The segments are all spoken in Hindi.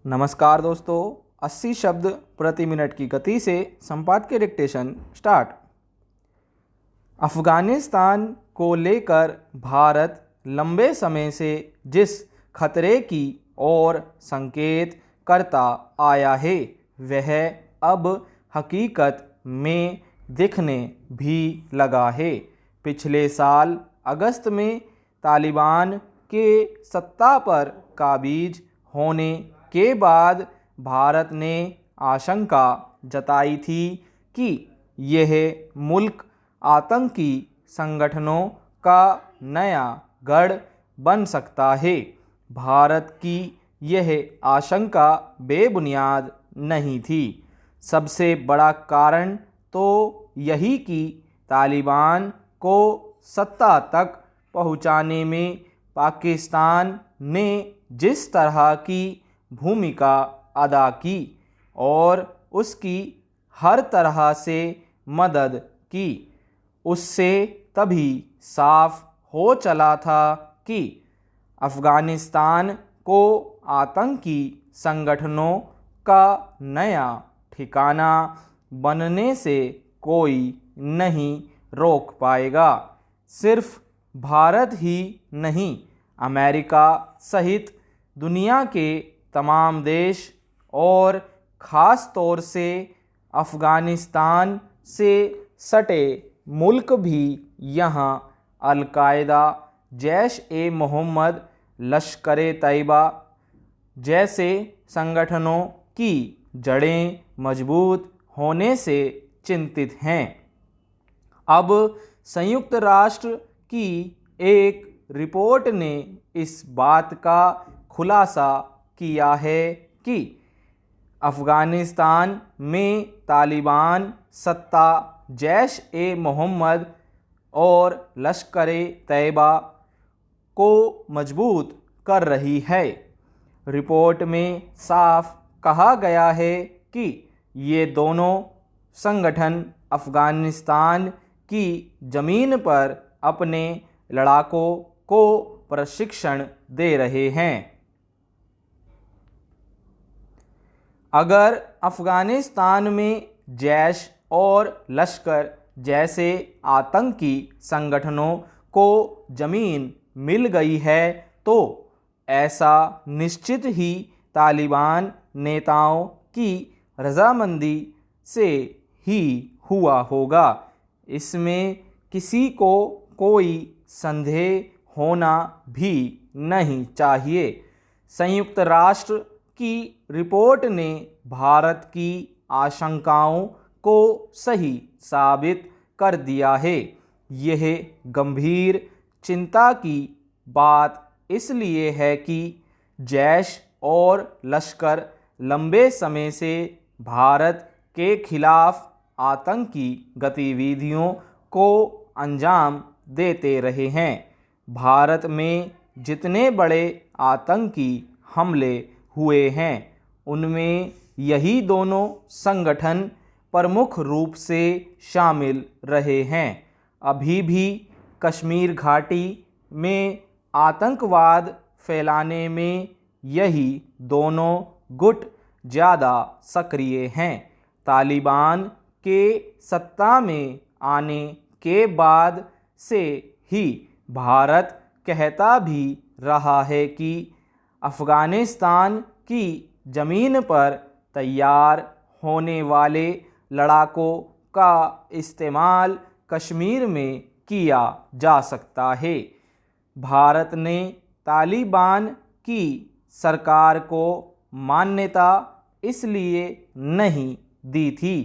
नमस्कार दोस्तों, 80 शब्द प्रति मिनट की गति से संपादकीय डिक्टेशन स्टार्ट। अफ़गानिस्तान को लेकर भारत लंबे समय से जिस खतरे की ओर संकेत करता आया है वह अब हकीकत में दिखने भी लगा है। पिछले साल अगस्त में तालिबान के सत्ता पर काबिज होने के बाद भारत ने आशंका जताई थी कि यह मुल्क आतंकी संगठनों का नया गढ़ बन सकता है। भारत की यह आशंका बेबुनियाद नहीं थी। सबसे बड़ा कारण तो यही कि तालिबान को सत्ता तक पहुंचाने में पाकिस्तान ने जिस तरह की भूमिका अदा की और उसकी हर तरह से मदद की, उससे तभी साफ हो चला था कि अफ़गानिस्तान को आतंकी संगठनों का नया ठिकाना बनने से कोई नहीं रोक पाएगा। सिर्फ भारत ही नहीं, अमेरिका सहित दुनिया के तमाम देश और ख़ास तौर से अफ़गानिस्तान से सटे मुल्क भी यहाँ अल-कायदा, जैश-ए-मोहम्मद, लश्कर-ए-तैयबा जैसे संगठनों की जड़ें मजबूत होने से चिंतित हैं। अब संयुक्त राष्ट्र की एक रिपोर्ट ने इस बात का खुलासा किया है कि अफ़गानिस्तान में तालिबान सत्ता जैश-ए-मोहम्मद और लश्कर-ए-तैयबा को मजबूत कर रही है। रिपोर्ट में साफ कहा गया है कि ये दोनों संगठन अफ़गानिस्तान की ज़मीन पर अपने लड़ाकों को प्रशिक्षण दे रहे हैं। अगर अफ़गानिस्तान में जैश और लश्कर जैसे आतंकी संगठनों को ज़मीन मिल गई है तो ऐसा निश्चित ही तालिबान नेताओं की रजामंदी से ही हुआ होगा। इसमें किसी को कोई संदेह होना भी नहीं चाहिए। संयुक्त राष्ट्र की रिपोर्ट ने भारत की आशंकाओं को सही साबित कर दिया है। यह गंभीर चिंता की बात इसलिए है कि जैश और लश्कर लंबे समय से भारत के खिलाफ आतंकी गतिविधियों को अंजाम देते रहे हैं। भारत में जितने बड़े आतंकी हमले हुए हैं उनमें यही दोनों संगठन प्रमुख रूप से शामिल रहे हैं। अभी भी कश्मीर घाटी में आतंकवाद फैलाने में यही दोनों गुट ज़्यादा सक्रिय हैं। तालिबान के सत्ता में आने के बाद से ही भारत कहता भी रहा है कि अफ़गानिस्तान की ज़मीन पर तैयार होने वाले लड़ाकों का इस्तेमाल कश्मीर में किया जा सकता है। भारत ने तालिबान की सरकार को मान्यता इसलिए नहीं दी थी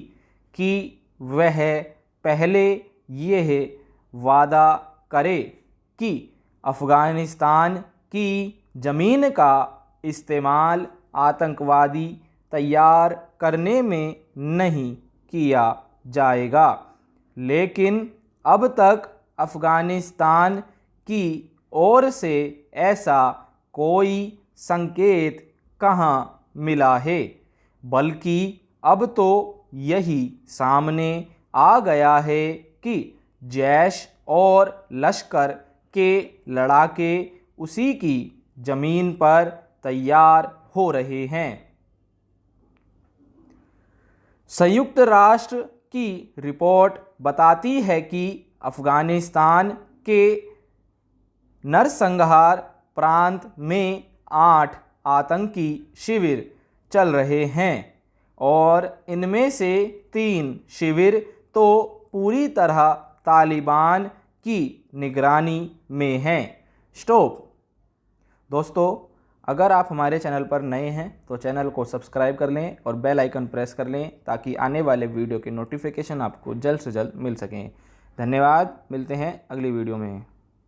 कि वह पहले यह वादा करे कि अफ़गानिस्तान की ज़मीन का इस्तेमाल आतंकवादी तैयार करने में नहीं किया जाएगा, लेकिन अब तक अफ़गानिस्तान की ओर से ऐसा कोई संकेत कहाँ मिला है, बल्कि अब तो यही सामने आ गया है कि जैश और लश्कर के लड़ाके उसी की ज़मीन पर तैयार हो रहे हैं। संयुक्त राष्ट्र की रिपोर्ट बताती है कि अफगानिस्तान के नरसंहार प्रांत में 8 आतंकी शिविर चल रहे हैं और इनमें से 3 शिविर तो पूरी तरह तालिबान की निगरानी में हैं। स्टॉप। दोस्तों, अगर आप हमारे चैनल पर नए हैं तो चैनल को सब्सक्राइब कर लें और बेल आइकन प्रेस कर लें ताकि आने वाले वीडियो के नोटिफिकेशन आपको जल्द से जल्द मिल सकें। धन्यवाद। मिलते हैं अगली वीडियो में।